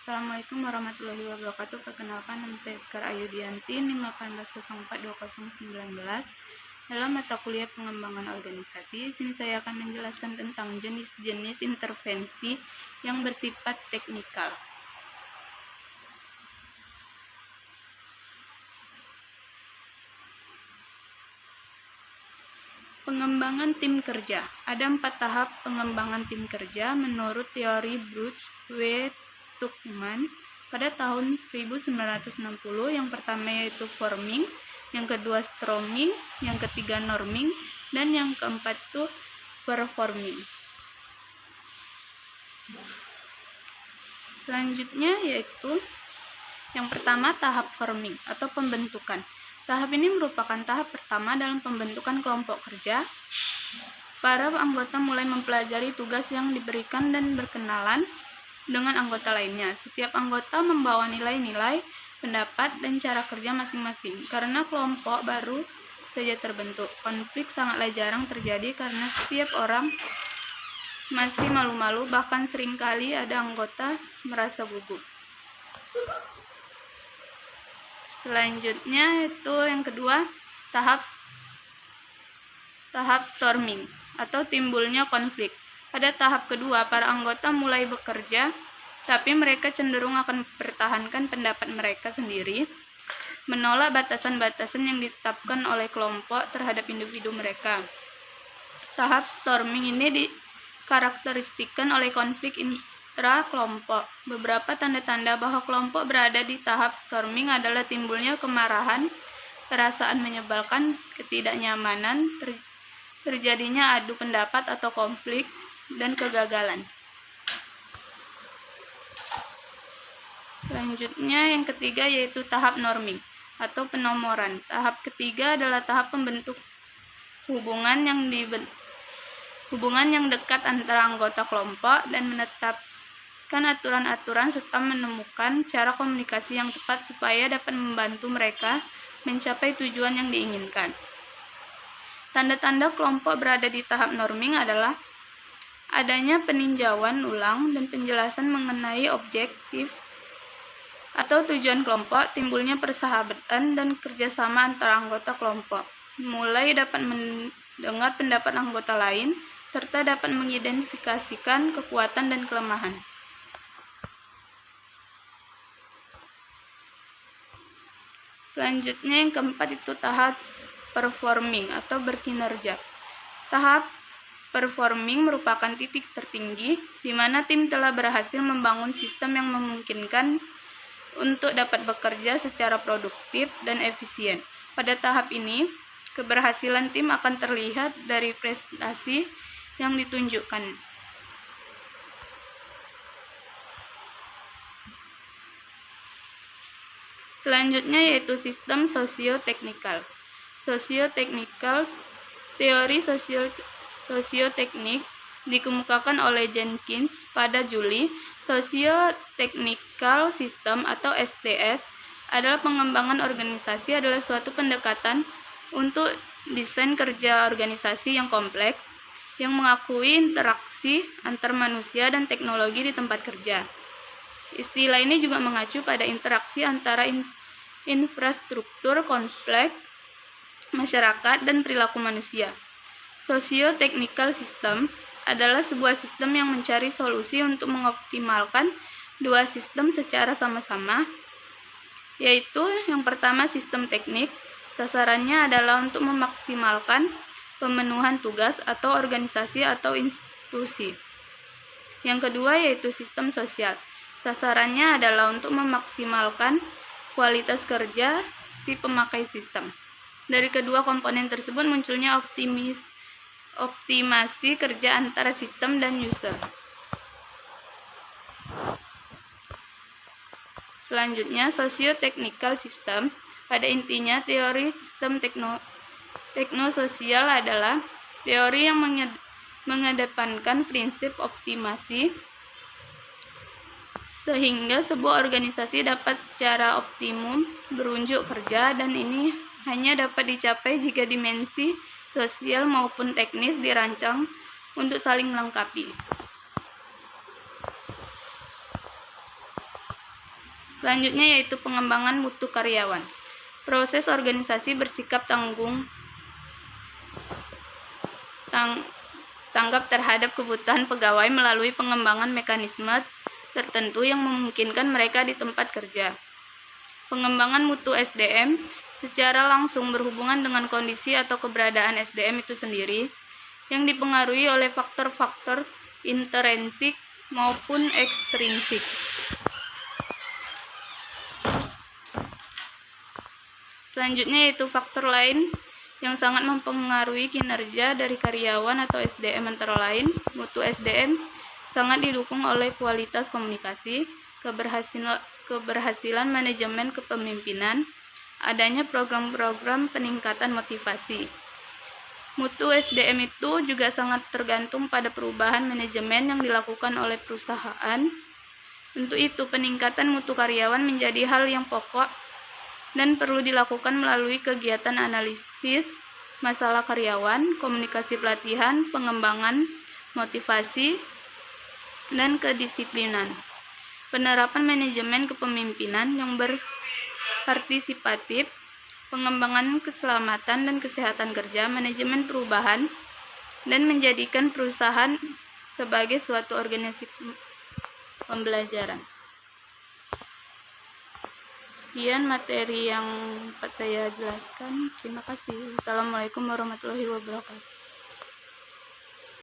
Assalamualaikum warahmatullahi wabarakatuh. Perkenalkan, nama saya Sekar Ayudianti, NIM 18042019 dalam mata kuliah pengembangan organisasi. Di sini saya akan menjelaskan tentang jenis-jenis intervensi yang bersifat teknikal. Pengembangan tim kerja. Ada 4 tahap pengembangan tim kerja menurut teori Bruce W. Tuchman pada tahun 1960. Yang pertama yaitu forming, yang kedua storming, yang ketiga norming, dan yang keempat itu performing. Selanjutnya yaitu yang pertama tahap forming atau pembentukan. Tahap ini merupakan tahap pertama dalam pembentukan kelompok kerja. Para anggota mulai mempelajari tugas yang diberikan dan berkenalan dengan anggota lainnya. Setiap anggota membawa nilai-nilai, pendapat, dan cara kerja masing-masing. Karena kelompok baru saja terbentuk, konflik sangatlah jarang terjadi karena setiap orang masih malu-malu, bahkan seringkali ada anggota merasa gugup. Selanjutnya itu yang kedua, tahap storming atau timbulnya konflik. Pada tahap kedua, para anggota mulai bekerja, tapi mereka cenderung akan mempertahankan pendapat mereka sendiri, menolak batasan-batasan yang ditetapkan oleh kelompok terhadap individu mereka. Tahap storming ini dikarakteristikkan oleh konflik kelompok. Beberapa tanda-tanda bahwa kelompok berada di tahap storming adalah timbulnya kemarahan, perasaan menyebalkan, ketidaknyamanan, terjadinya adu pendapat atau konflik, dan kegagalan. Selanjutnya yang ketiga yaitu tahap norming atau penomoran. Tahap ketiga adalah tahap pembentuk hubungan yang dekat antara anggota kelompok dan menetapkan aturan-aturan serta menemukan cara komunikasi yang tepat supaya dapat membantu mereka mencapai tujuan yang diinginkan. Tanda-tanda kelompok berada di tahap norming adalah adanya peninjauan ulang dan penjelasan mengenai objektif atau tujuan kelompok, timbulnya persahabatan dan kerjasama antara anggota kelompok, mulai dapat mendengar pendapat anggota lain, serta dapat mengidentifikasikan kekuatan dan kelemahan. Selanjutnya yang keempat itu tahap performing atau berkinerja. Tahap performing merupakan titik tertinggi di mana tim telah berhasil membangun sistem yang memungkinkan untuk dapat bekerja secara produktif dan efisien. Pada tahap ini, keberhasilan tim akan terlihat dari prestasi yang ditunjukkan. Selanjutnya yaitu sistem sosio-teknikal. Sosio-teknikal, teori sosioteknik dikemukakan oleh Jenkins pada Juli. Sosio-technical system atau STS adalah pengembangan organisasi, adalah suatu pendekatan untuk desain kerja organisasi yang kompleks yang mengakui interaksi antar manusia dan teknologi di tempat kerja. Istilah ini juga mengacu pada interaksi antara infrastruktur kompleks, masyarakat, dan perilaku manusia. Socio-technical system adalah sebuah sistem yang mencari solusi untuk mengoptimalkan dua sistem secara sama-sama, yaitu yang pertama sistem teknik, sasarannya adalah untuk memaksimalkan pemenuhan tugas atau organisasi atau institusi. Yang kedua yaitu sistem sosial, sasarannya adalah untuk memaksimalkan kualitas kerja si pemakai sistem. Dari kedua komponen tersebut munculnya optimasi kerja antara sistem dan user. Selanjutnya, socio-technical system. Pada intinya, teori sistem teknososial adalah teori yang mengedepankan prinsip optimasi sehingga sebuah organisasi dapat secara optimum berunjuk kerja, dan ini hanya dapat dicapai jika dimensi sosial maupun teknis dirancang untuk saling melengkapi. Selanjutnya yaitu pengembangan mutu karyawan. Proses organisasi bersikap tanggap terhadap kebutuhan pegawai melalui pengembangan mekanisme tertentu yang memungkinkan mereka di tempat kerja. Pengembangan mutu SDM secara langsung berhubungan dengan kondisi atau keberadaan SDM itu sendiri yang dipengaruhi oleh faktor-faktor intrinsik maupun ekstrinsik. Selanjutnya yaitu faktor lain yang sangat mempengaruhi kinerja dari karyawan atau SDM, antara lain mutu SDM sangat didukung oleh kualitas komunikasi, keberhasilan manajemen kepemimpinan, adanya program-program peningkatan motivasi. Mutu SDM itu juga sangat tergantung pada perubahan manajemen yang dilakukan oleh perusahaan. Untuk itu, peningkatan mutu karyawan menjadi hal yang pokok dan perlu dilakukan melalui kegiatan analisis masalah karyawan, komunikasi pelatihan, pengembangan, motivasi, dan kedisiplinan. Penerapan manajemen kepemimpinan yang berpartisipatif, pengembangan keselamatan dan kesehatan kerja, manajemen perubahan, dan menjadikan perusahaan sebagai suatu organisasi pembelajaran. Sekian materi yang dapat saya jelaskan. Terima kasih. Assalamualaikum warahmatullahi wabarakatuh.